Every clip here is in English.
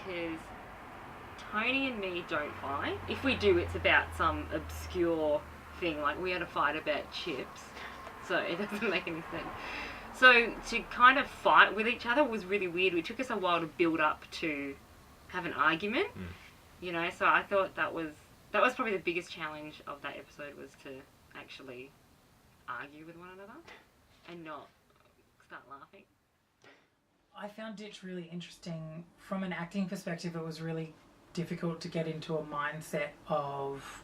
because Tony and me don't fight. If we do, it's about some obscure thing, like we had a fight about chips, so it doesn't make any sense. So to kind of fight with each other was really weird. It took us a while to build up to have an argument, you know, so I thought that was probably the biggest challenge of that episode, was to actually argue with one another and not start laughing. I found Ditch really interesting. From an acting perspective, it was really difficult to get into a mindset of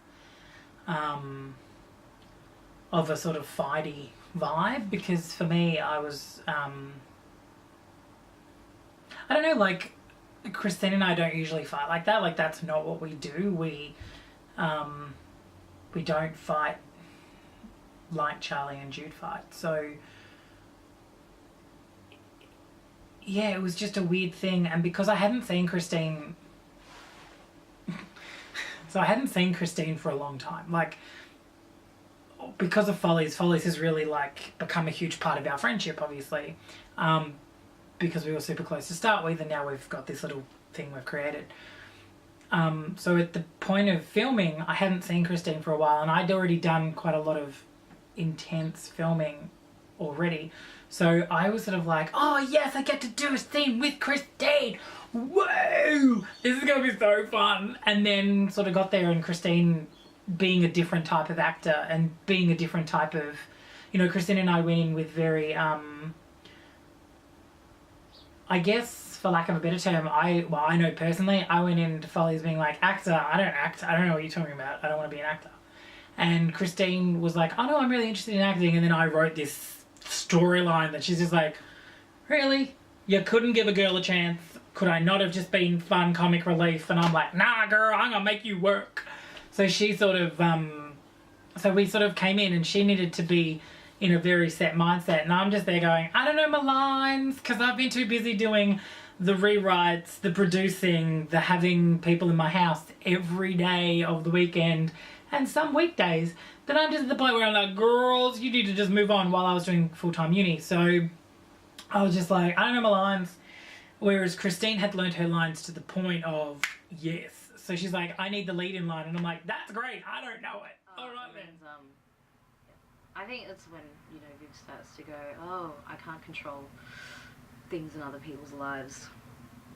a sort of fighty vibe, because for me, I was, I don't know, like, Christine and I don't usually fight like that. Like, that's not what we do. We don't fight like Charlie and Jude fight. So, yeah, it was just a weird thing. And because I hadn't seen Christine... so I hadn't seen Christine for a long time. Like, because of Follies has really, like, become a huge part of our friendship, obviously. Because we were super close to start with, and now we've got this little thing we've created. So at the point of filming, I hadn't seen Christine for a while, and I'd already done quite a lot of intense filming already. So I was sort of like, oh yes, I get to do a scene with Christine! Whoa! This is going to be so fun! And then sort of got there, and Christine, being a different type of actor and being a different type of... You know, Christine and I went in with very... I guess, for lack of a better term, I know personally, I went into Follies being like, actor, I don't act, I don't know what you're talking about, I don't want to be an actor. And Christine was like, oh no, I'm really interested in acting, and then I wrote this storyline that she's just like, really? You couldn't give a girl a chance? Could I not have just been fun comic relief? And I'm like, nah girl, I'm gonna make you work. So she sort of, so we sort of came in, and she needed to be in a very set mindset, and I'm just there going, I don't know my lines, because I've been too busy doing the rewrites, the producing, the having people in my house every day of the weekend, and some weekdays, that I'm just at the point where I'm like, girls, you need to just move on, while I was doing full-time uni. So I was just like, I don't know my lines, whereas Christine had learned her lines to the point of, yes. So she's like, I need the lead-in line, and I'm like, that's great, I don't know it. All right then. I think it's when, you know, Viv starts to go, oh, I can't control things in other people's lives.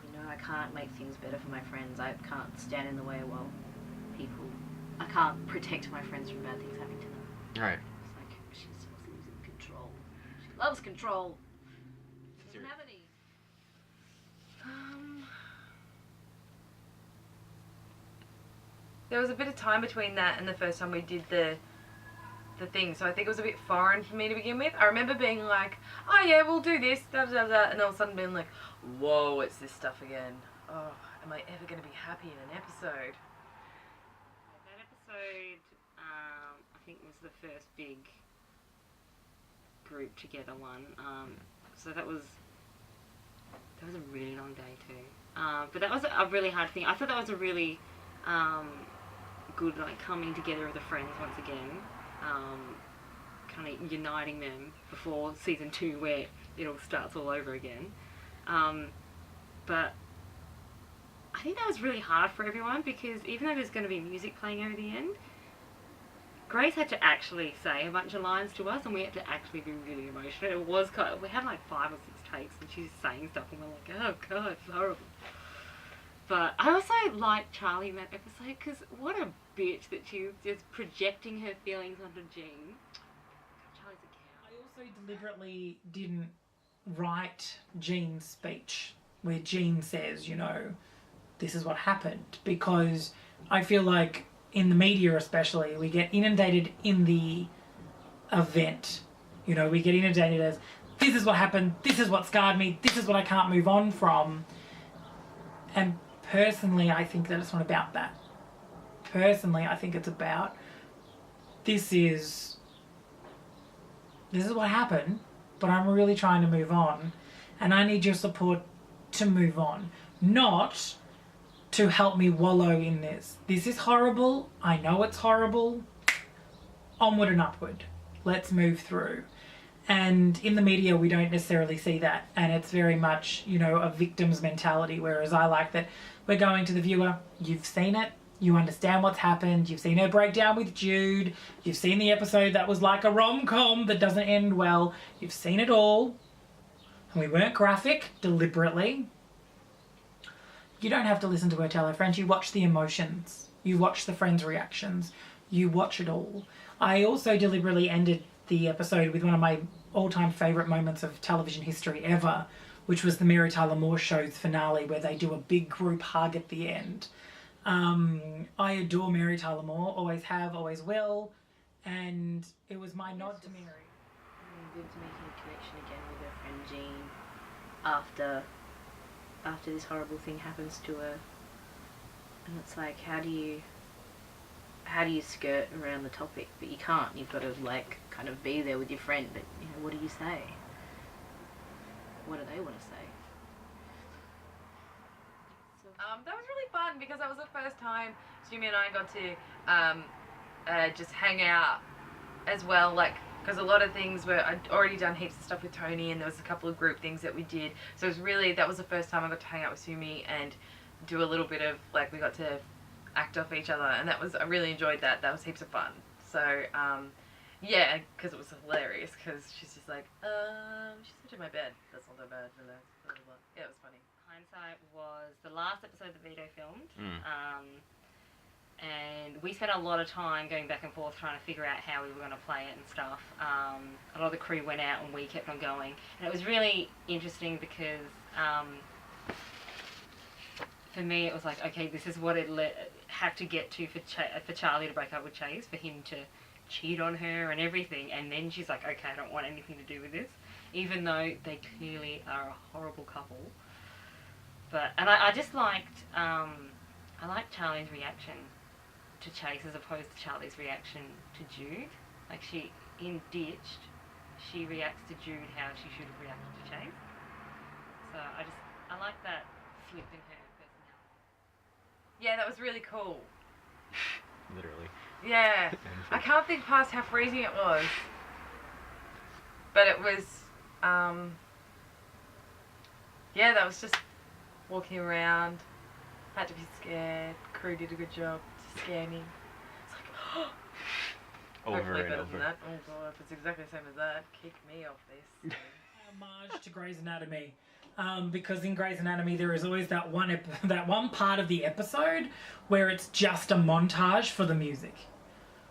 You know, I can't make things better for my friends. I can't stand in the way while I can't protect my friends from bad things happening to them. Right. It's like, she's just losing control. She loves control. She doesn't have any. There was a bit of time between that and the first time we did the thing, so I think it was a bit foreign for me to begin with. I remember being like, oh yeah, we'll do this, da da da, and all of a sudden being like, whoa, it's this stuff again. Oh, am I ever going to be happy in an episode? That episode, I think was the first big group together one. So that was a really long day too. But that was a really hard thing. I thought that was a really good, like, coming together of the friends once again. Kind of uniting them before season 2, where it all starts all over again. But I think that was really hard for everyone, because even though there's going to be music playing over the end, Grace had to actually say a bunch of lines to us, and we had to actually be really emotional. It was kind of, we had like 5 or 6 takes, and she's saying stuff, and we're like, oh god, it's horrible. But I also liked Charlie in that episode, because what a bitch that she was just projecting her feelings onto Jean. Charlie's a cow. I also deliberately didn't write Jean's speech, where Jean says, you know, this is what happened, because I feel like in the media especially, we get inundated in the event. You know, we get inundated as, this is what happened, this is what scarred me, this is what I can't move on from. And personally, I think that it's not about that. Personally, I think it's about, this is what happened, but I'm really trying to move on, and I need your support to move on, not to help me wallow in this. This is horrible. I know it's horrible. Onward and upward. Let's move through. And in the media, we don't necessarily see that. And it's very much, you know, a victim's mentality. Whereas I like that we're going to the viewer, you've seen it, you understand what's happened, you've seen her breakdown with Jude, you've seen the episode that was like a rom-com that doesn't end well, you've seen it all. And we weren't graphic, deliberately. You don't have to listen to her tell her friends, you watch the emotions, you watch the friends' reactions, you watch it all. I also deliberately ended the episode with one of my all-time favourite moments of television history ever, which was the Mary Tyler Moore Show's finale, where they do a big group hug at the end. I adore Mary Tyler Moore, always have, always will, and it was my nod to Mary. Good to making a connection again with her friend Jean after this horrible thing happens to her, and it's like, how do you skirt around the topic? But you can't. You've got to like kind of be there with your friend. But you know, what do you say? What do they want to say? So, that was really fun because that was the first time Jimmy and I got to just hang out as well. Like, because a lot of things were, I'd already done heaps of stuff with Tony, and there was a couple of group things that we did. So it was really, that was the first time I got to hang out with Sumi and do a little bit of, like, we got to act off each other, and that was, I really enjoyed that. That was heaps of fun. So, yeah, because it was hilarious, because she's just like, she's such in my bed. That's not that bad. Relax. Blah, blah, blah. Yeah, it was funny. Hindsight was the last episode that Vito filmed. And we spent a lot of time going back and forth trying to figure out how we were going to play it and stuff. A lot of the crew went out and we kept on going. And it was really interesting because for me it was like, okay, this is what it had to get to for Charlie to break up with Chase, for him to cheat on her and everything. And then she's like, okay, I don't want anything to do with this. Even though they clearly are a horrible couple. And I just liked, I liked Charlie's reaction to Chase as opposed to Charlie's reaction to Jude. Like, Ditched, she reacts to Jude how she should have reacted to Chase. So I like that flip in her personality. Yeah, that was really cool. Literally. Yeah. I can't think past how freezing it was. But it was, yeah, that was just walking around. Had to be scared. Crew did a good job to scare me. It's like, Over hopefully and better over. than that. Oh god, if it's exactly the same as that, kick me off this. Homage to Grey's Anatomy, because in Grey's Anatomy there is always that one part of the episode where it's just a montage for the music,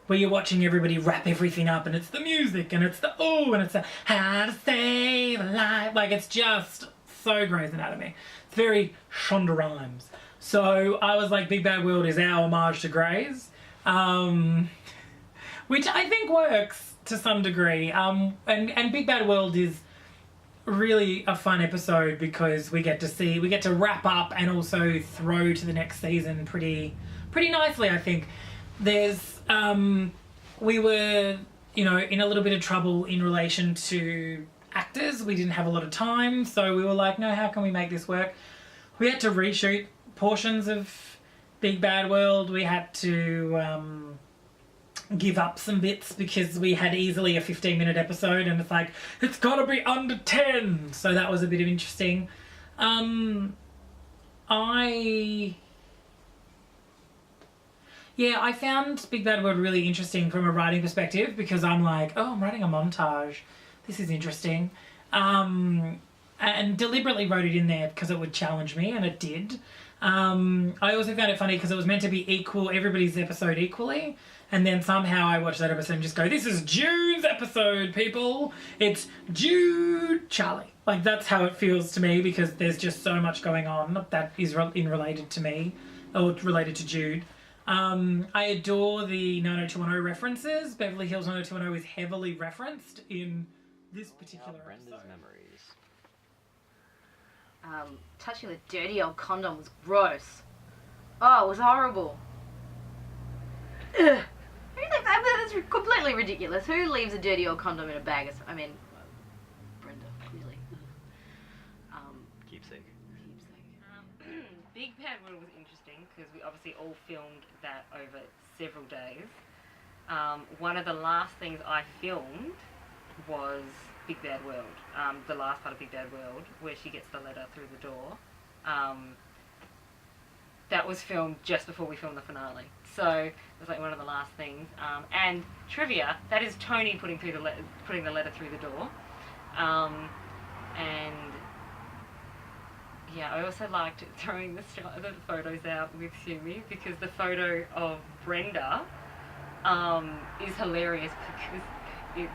where you're watching everybody wrap everything up, and it's the music, and it's the and it's the how to save a life. Like, it's just so Grey's Anatomy. It's very Shonda Rhimes. So I was like, Big Bad World is our homage to Grey's, which I think works to some degree. And Big Bad World is really a fun episode because we get to wrap up and also throw to the next season pretty nicely, I think. There's we were, you know, in a little bit of trouble in relation to actors. We didn't have a lot of time, so we were like, no, how can we make this work? We had to reshoot portions of Big Bad World. We had to give up some bits because we had easily a 15-minute episode, and it's like, it's got to be under 10. So that was a bit of interesting. I found Big Bad World really interesting from a writing perspective because I'm like, oh, I'm writing a montage. This is interesting. And deliberately wrote it in there because it would challenge me, and it did. I also found it funny because it was meant to be equal, everybody's episode equally, and then somehow I watched that episode and just go, this is Jude's episode, people. It's Jude Charlie. Like, that's how it feels to me because there's just so much going on that is related to me, or related to Jude. I adore the 90210 references. Beverly Hills 90210 is heavily referenced in this particular Brenda's episode. memories. Touching the dirty old condom was gross. Oh, it was horrible. Ugh. That's completely ridiculous. Who leaves a dirty old condom in a bag? Brenda, clearly. Keepsake. Big Bad World was interesting because we obviously all filmed that over several days. One of the last things I filmed was Big Bad World, the last part of Big Bad World, where she gets the letter through the door. That was filmed just before we filmed the finale. So it was like one of the last things. And trivia, that is Tony putting the letter through the door. And yeah, I also liked throwing the photos out with Sumi, because the photo of Brenda is hilarious, because it's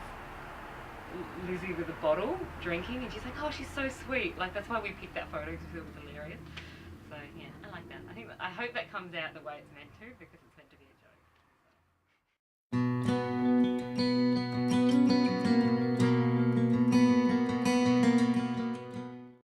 Lizzie with a bottle drinking, and she's like, oh, she's so sweet. Like, that's why we picked that photo, because it was hilarious. So yeah, I like that. I hope that comes out the way it's meant to, because it's meant to be a joke. So.